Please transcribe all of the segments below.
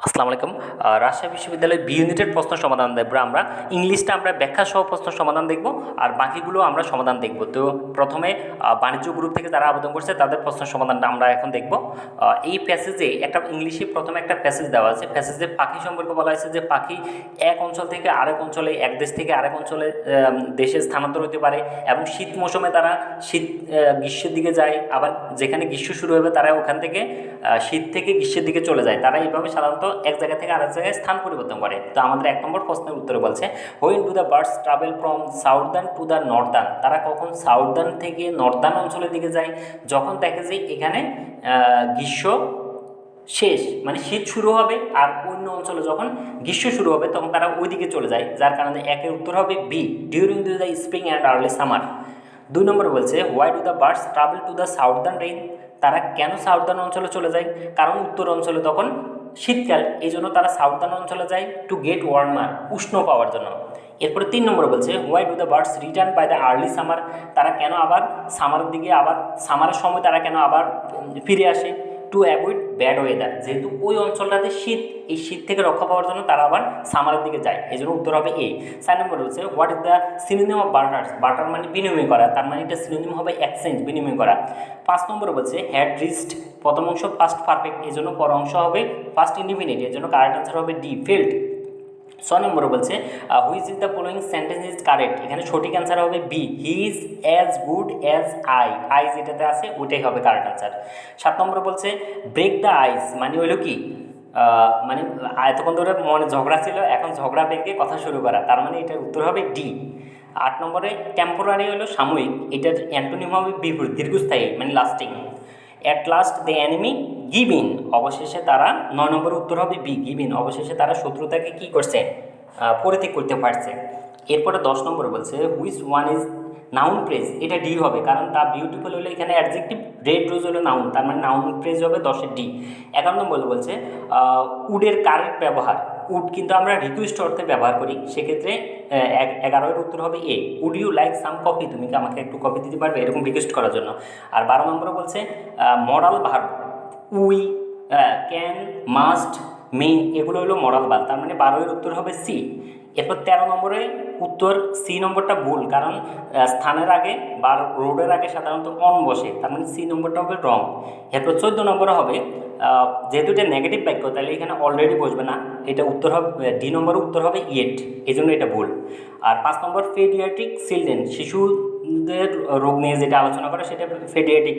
আসসালামু আলাইকুম। রাজশাহী বিশ্ববিদ্যালয়ের বি ইউনিটের প্রশ্ন সমাধান দেখব আমরা। ইংলিশটা আমরা ব্যাখ্যা সহ প্রশ্ন সমাধান দেখব, আর বাকিগুলো আমরা সমাধান দেখব। তো প্রথমে বাণিজ্য গ্রুপ থেকে যারা আবেদন করছে তাদের প্রশ্ন সমাধানটা আমরা এখন দেখব। এই প্যাসেজে একটা ইংলিশে প্রথমে একটা প্যাসেজ দেওয়া আছে। প্যাসেজে পাখি সম্পর্কে বলা হয়েছে যে পাখি এক অঞ্চল থেকে আরেক অঞ্চলে, এক দেশ থেকে আরেক অঞ্চলে দেশে স্থানান্তর হতে পারে, এবং শীত মৌসুমে তারা গ্রীষ্মের দিকে যায়, আবার যেখানে গ্রীষ্ম শুরু হবে তারা ওখান থেকে শীত থেকে গ্রীষ্মের দিকে চলে যায়। তারা এইভাবে সাধারণত এক জায়গা থেকে আরেক জায়গায় স্থান পরিবর্তন করে। তো আমাদের 1 নম্বর প্রশ্নের উত্তরে বলছে, when do the birds travel from southern to the Northern. তারা কখন সাউদার্ন থেকে নর্দার্ন অঞ্চলের দিকে যায়? যখন দেখে যে এখানে গ্রীষ্ম শেষ, মানে শীত শুরু হবে, আর অন্য অঞ্চলে যখন গ্রীষ্ম শুরু হবে তখন তারা ওই দিকে চলে যায়। যার কারণে একের উত্তর হবে b, during the spring and early summer. 2 নম্বর বলছে, why do the birds travel to the southern rain. তারা কেন সাউদার্ন অঞ্চলে চলে যায়? কারণ উত্তর অঞ্চলে তখন শীতকাল, এই জন্য তারা সাউদার্ন অঞ্চলে যায় টু গেট ওয়ার্মার, উষ্ণ পাওয়ার জন্য। এরপরে 3 নম্বর বলছে, why do the birds return by the early summer. তারা কেন আবার সামারের দিকে, আবার সামারের সময় তারা কেন আবার ফিরে আসে? To avoid bad weather. যেহেতু ওই অঞ্চলটাতে শীত, এই শীত থেকে রক্ষা পাওয়ার জন্য তারা আবার সামারের দিকে যায়, এই জন্য উত্তর হবে এ। 4 নম্বর হচ্ছে, what is the synonym of barter. Barter মানে বিনিময় করা, তার মানে এটা সিনোনিম হবে এক্সচেঞ্জ, বিনিময় করা। 5 নম্বর বলছে, হ্যাড রিচড। প্রথম অংশ পাস্ট পারফেক্ট, এই জন্য পর অংশ হবে ফার্স্ট ইন্ডিফিনিট, এর জন্য কারেক্ট আনসার হবে ডি, ফেল্ড। 6 নম্বর বলছে, which is the following sentence is correct. এখানে সঠিক অ্যান্সার হবে b, he is as good as I. I যেটাতে আছে ওইটাই হবে কারেক্ট অ্যান্সার। 7 নম্বর বলছে, ব্রেক দ্য আইস মানে হইলো কি, মানে এতক্ষণ ধরে মনে ঝগড়া ছিল, এখন ঝগড়া ভেঙে কথা শুরু করা, তার মানে এটার উত্তর হবে ডি। 8 নম্বরে, টেম্পোরারি হলো সাময়িক, এটার অ্যান্টোনিম হবে বিপরীত, দীর্ঘস্থায়ী মানে lasting. At last the enemy give in. অবশেষে তারা, 9 নম্বর উত্তর হবে বি, গিভ ইন। অবশেষে তারা শত্রুতাকে কী করছে? পরিত্যাগ করতে পারছে। এরপরে 10 নম্বর বলছে, which one is noun phrase. এটা ডি হবে, কারণ তা বিউটিফুল হলে এখানে অ্যাডজেক্টিভ, রেড রোজ হলো নাউন, তার মানে নাউন প্রেজ হবে 10-এর ডি। 11 নম্বর বলছে, উডের কারেক্ট ব্যবহার। উড কিন্তু আমরা রিকোয়েস্ট অর্থে ব্যবহার করি, সেক্ষেত্রে 11-এর উত্তর হবে A, would you like some coffee. তুমি কি আমাকে একটু কফি দিতে পারবে, এরকম রিকোয়েস্ট করার জন্য। আর 12 নম্বরে বলছে, moral verb, will, can, must, may, এগুলো হলো মরাল ভার্ব, তার মানে 12-এর উত্তর হবে সি। এরপর 13 নম্বরে উত্তর সি নম্বরটা ভুল, কারণ স্থানের আগে বা রোডের আগে সাধারণত অন বসে, তার মানে সি নম্বরটা হবে রং। এরপর 14 নম্বরে হবে, যেহেতু এটা নেগেটিভ বাক্য তাহলে এখানে অলরেডি বসবে না, এটা উত্তর হবে ডি নম্বরের উত্তর হবে ইয়েট, এই জন্য এটা ভুল। আর 5 নম্বর, পেডিয়াট্রিক চিলড্রেন, শিশুদের রোগ নিয়ে যেটা আলোচনা করে সেটা পেডিয়াট্রিক,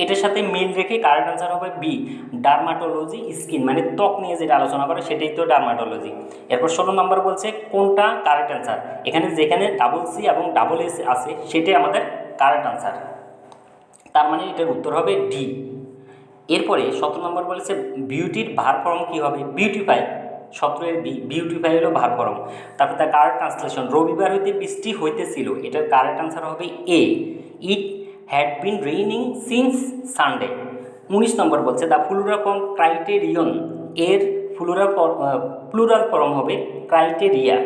এটার সাথে মিল রেখে কারেক্ট আনসার হবে বি, ডার্মাটোলজি, স্কিন মানে ত্বক নিয়ে যেটা আলোচনা করে সেটাই তো ডার্মাটোলজি। এরপর 16 নম্বর বলছে, কোনটা কারেক্ট আনসার। এখানে যেখানে ডাবল সি এবং ডাবল এস আছে সেটাই আমাদের কারেক্ট আনসার, তার মানে এটার উত্তর হবে ডি। এরপরে 17 নম্বর বলেছে, বিউটির ভার ফর্ম কী হবে? বিউটিফাই। 17-এর বি, বিউটিফাই হলো ভার ফর্ম। তারপর তার কারেক্ট ট্রান্সলেশন, রবিবার হইতে বৃষ্টি হইতেছিল, এটার কারেক্ট আনসার হবে A, it had been raining since Sunday. 19 নম্বর বলছে, দ্য প্লুরাল ফর্ম ক্রাইটেরিয়ন, এর প্লুরাল ফর্ম হবে ক্রাইটেরিয়া।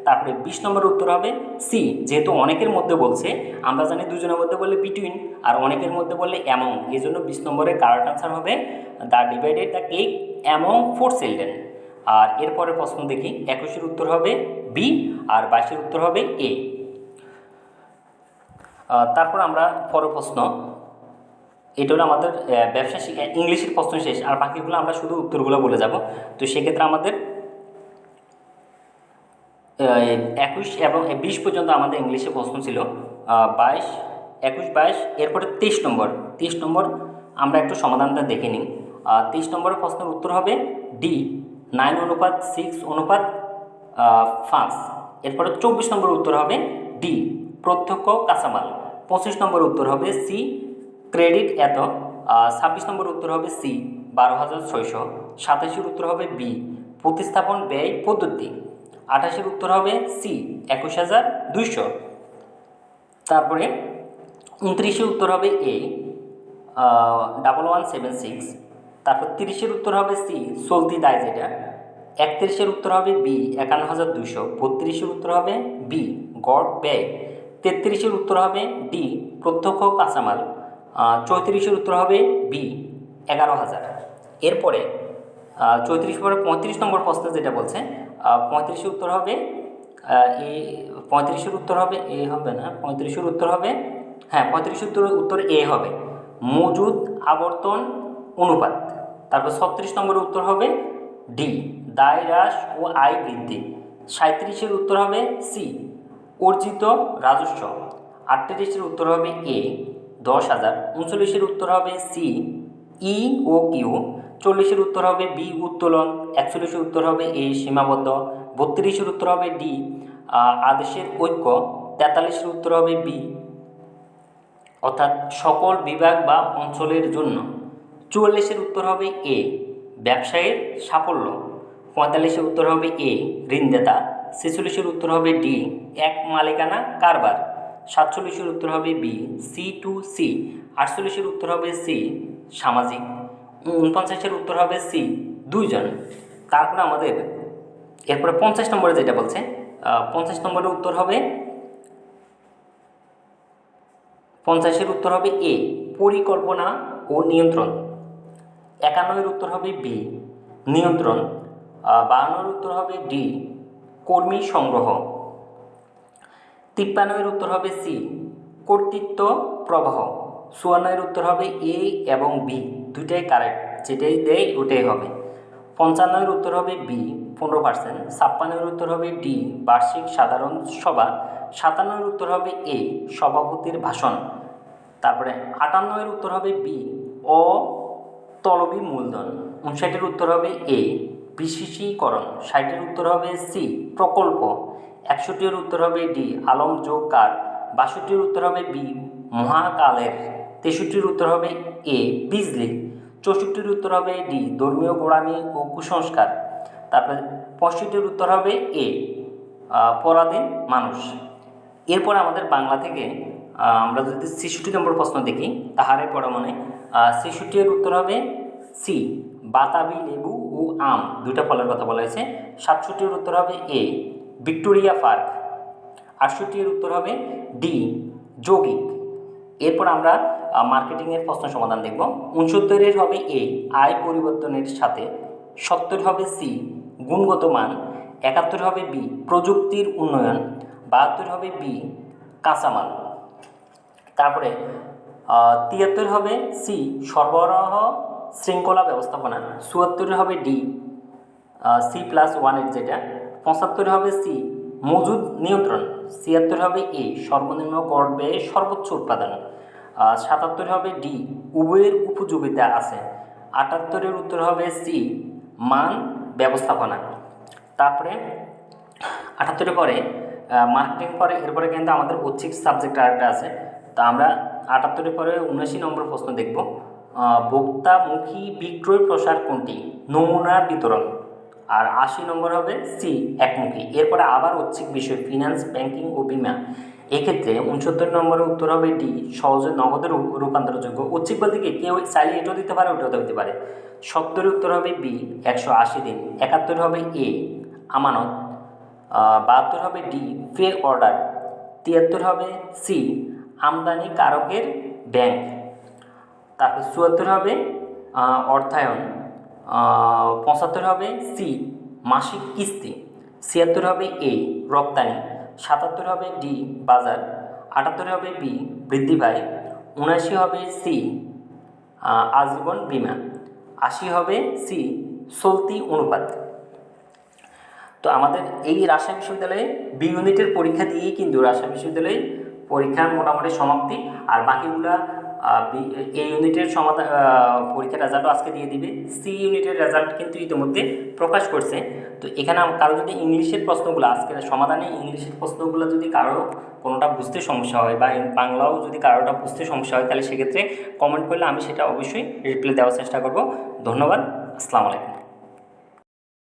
তারপরে 20 নম্বর উত্তর হবে সি, যেহেতু অনেকের মধ্যে বলছে, আমরা জানি দুজনের মধ্যে বললে বিটুইন, আর অনেকের মধ্যে বললে অ্যামং, এই জন্য 20 নম্বরের কারেক্ট আনসার হবে the divided the cake among 4 children. আর এরপরে প্রশ্ন দেখি, 21-এর উত্তর হবে বি, আর 22-এর উত্তর হবে এ। তারপর আমরা পরের প্রশ্ন, এটা হলো আমাদের ব্যবসা শিক্ষা ইংলিশের প্রশ্ন শেষ, আর বাকিগুলো আমরা শুধু উত্তরগুলো বলে যাব। তো সেক্ষেত্রে আমাদের 21 এবং 20 পর্যন্ত আমাদের ইংলিশে প্রশ্ন ছিল, 22, 21, 22, এরপরে 23 নম্বর। 23 নম্বর আমরা একটু সমাধানটা দেখে নিই। 23 নম্বরের প্রশ্নের উত্তর হবে ডি, 9:6:5। এরপরে 24 নম্বর উত্তর হবে ডি, প্রত্যক্ষ কাঁচামাল। 25 নম্বর উত্তর হবে সি, ক্রেডিট এত। 26 নম্বর উত্তর হবে সি, 12,600। 27-এর উত্তর হবে বি, প্রতিস্থাপন ব্যয় পদ্ধতি। 28-এর উত্তর হবে সি, 21,200। তারপরে 29-এর উত্তর হবে এ, 1176। তারপর 30-এর উত্তর হবে সি, চলতি দায় যেটা। 31-এর উত্তর হবে বি, 51,200। 32-এর উত্তর হবে বি, গড় ব্যয়। 33-এর উত্তর হবে ডি, প্রত্যক্ষ কাঁচামাল। 34-এর উত্তর হবে বি, 11,000। এরপরে 34 পরে 35 নম্বর প্রশ্নে যেটা বলছে 35 উত্তর হবে এ, 35 উত্তর হবে এ হবে না, 35 উত্তর হবে, হ্যাঁ 35 উত্তর এ হবে, মজুদ আবর্তন অনুপাত। তারপর 36 নম্বরের উত্তর হবে ডি, দায় হ্রাস ও আয় বৃদ্ধি। 37 উত্তর হবে সি, অর্জিত রাজস্ব। 38 উত্তর হবে এ, 10,000। 39 উত্তর হবে সি, ই ও কিউ। 40 উত্তর হবে বি, উত্তোলন। 41 উত্তর হবে এ, সীমাবদ্ধ। 32 উত্তর হবে ডি, আদেশের ঐক্য। 43 উত্তর হবে বি, অর্থাৎ সকল বিভাগ বা অঞ্চলের জন্য। 44 উত্তর হবে এ, ব্যবসায়ের সাফল্য। 45 উত্তর হবে এ, ঋণদাতা। 46 উত্তর হবে ডি, এক মালিকানা কারবার। 47 উত্তর হবে বি, সি টু সি। 48 উত্তর হবে সি, সামাজিক। 49 উত্তর হবে সি, দুইজন। তারপরে আমাদের এরপরে 50 নম্বরে যেটা বলছে 50 নম্বরের উত্তর হবে 50 উত্তর হবে এ, পরিকল্পনা ও নিয়ন্ত্রণ। 51 উত্তর হবে বি, নিয়ন্ত্রণ। 52 উত্তর হবে ডি, কর্মী সংগ্রহ। 53 উত্তর হবে সি, কর্তৃত্ব প্রবাহ। 54 উত্তর হবে এ এবং বি, দুইটাই কারেক্ট, যেটাই দেয় ওটাই হবে। 55 উত্তর হবে বি, 15%। 56 উত্তর হবে ডি, বার্ষিক সাধারণ সভা। 57 উত্তর হবে এ, সভাপতির ভাষণ। তারপরে 58 উত্তর হবে বি, অতলবি মূলধন। 59 উত্তর হবে এ, বিশেষীকরণ। 60 উত্তর হবে সি, প্রকল্প। 61 উত্তর হবে ডি, আলম যোগ কার। 62 উত্তর হবে বি, মহাকালের। 63 উত্তর হবে এ, বিজলি। 64 উত্তর হবে ডি, ধর্মীয় গোড়ামি ও কুসংস্কার। তারপরে 65 উত্তর হবে এ, পরাধীন মানুষ। এরপর আমাদের বাংলা থেকে আমরা যদি 66 নম্বর প্রশ্ন দেখি, তাহারে পড়া মনে। 66 উত্তর হবে সি, বাতাবি লেবু ও আম, দুইটা ফলের কথা বলা হয়েছে। 67 উত্তর হবে এ, ভিক্টোরিয়া পার্ক। 68 উত্তর হবে ডি, যৌগিক। এরপর আমরা মার্কেটিংয়ের প্রশ্ন সমাধান দেখব। 69 হবে এ, আয় পরিবর্তনের সাথে। 70 হবে সি, গুণগত মান। 71 হবে বি, প্রযুক্তির উন্নয়ন। 72 হবে বি, কাঁচামাল। তারপরে 73 হবে সি, সরবরাহ শৃঙ্খলা ব্যবস্থাপনা। 74 হবে ডি, C+1 যেটা। 75 হবে সি, মজুদ নিয়ন্ত্রণ। 76 হবে এ, সর্বনিম্ন গড় ব্যয়ে সর্বোচ্চ উৎপাদন। 77 হবে ডি, উভয়ের উপযোগিতা আছে। 78 উত্তর হবে সি, মান ব্যবস্থাপনা। তারপরে 78 পরে মার্কেটিং পরে এরপরে কিন্তু আমাদের ঐচ্ছিক সাবজেক্ট আরেকটা আছে। তা আমরা 78 পরে 79 নম্বর প্রশ্ন দেখব। ভোক্তামুখী বিক্রয় প্রসার কোনটি? নমুনা বিতরণ। আর 80 নম্বর হবে সি, একমুখী। এরপরে আবার ঐচ্ছিক বিষয় ফিনান্স, ব্যাংকিং ও বিমা। এক্ষেত্রে 69 নম্বরের উত্তর হবে ডি, সহজে নগদের রূপান্তরযোগ্য। ঐচ্ছিক বলতে কি কেউ চাইলে এটাও দিতে পারে, ওটাও দিতে পারে। 70 উত্তর হবে বি, 180 দিন। 71 হবে এ, আমানত। 72 হবে ডি, পে অর্ডার। 73 হবে সি, আমদানি কারকের ব্যাংক। তারপর 74 হবে অর্থায়ন। 75 হবে সি, মাসিক কিস্তি। 76 হবে এ, রপ্তানি। 77 হবে ডি, বাজার। 78 হবে বি, বৃদ্ধি পায়। 79 হবে সি, আজীবন বীমা। 80 হবে সি, চলতি অনুপাত। তো আমাদের এই রাজশাহী বিশ্ববিদ্যালয়ে বি ইউনিটের পরীক্ষা দিয়েই কিন্তু রাজশাহী বিশ্ববিদ্যালয়ে পরীক্ষার মোটামুটি সমাপ্তি। আর বাকিগুলা এই ইউনিটের সমাধান পরীক্ষার রেজাল্টও আজকে দিয়ে দিবে। সি ইউনিটের রেজাল্ট কিন্তু ইতিমধ্যে প্রকাশ করছে। তো এখানে কারো যদি ইংলিশের প্রশ্নগুলো আজকের সমাধানে ইংলিশের প্রশ্নগুলো যদি কারো কোনোটা বুঝতে সমস্যা হয় বা বাংলাও যদি কারোটা বুঝতে সমস্যা হয়, তাহলে সেক্ষেত্রে কমেন্ট করলে আমি সেটা অবশ্যই রিপ্লাই দেওয়ার চেষ্টা করব। ধন্যবাদ। আসসালামু আলাইকুম।